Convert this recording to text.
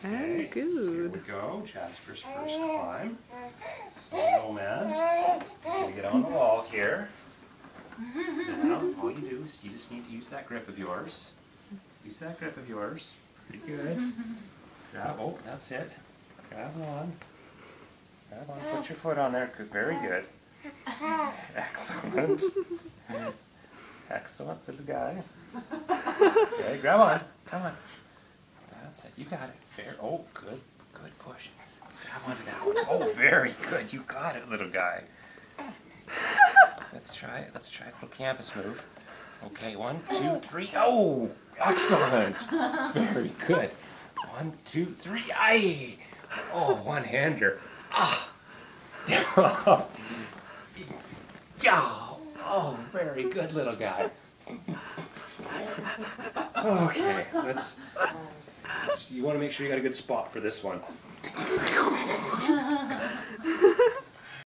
Okay, Good. here we go. Jasper's first climb. Snowman. Gonna get on the wall here. Now, all you do is you just need to use that grip of yours. Use that grip of yours. Pretty good. Grab, oh, that's it. Grab on. Grab on. Put your foot on there. Good, very good. Excellent. Excellent, little guy. Okay, grab on. Come on. That's it. You got it. Fair. Oh, good. Good push. Grab onto that one. Oh, very good. You got it, little guy. Let's try it. Let's try a little campus move. Okay, 1, 2, 3. Oh, excellent. Very good. 1, 2, 3. Aye. Oh, one-hander. Ah. Oh, very good, little guy. Okay, let's. You want to make sure you got a good spot for this one.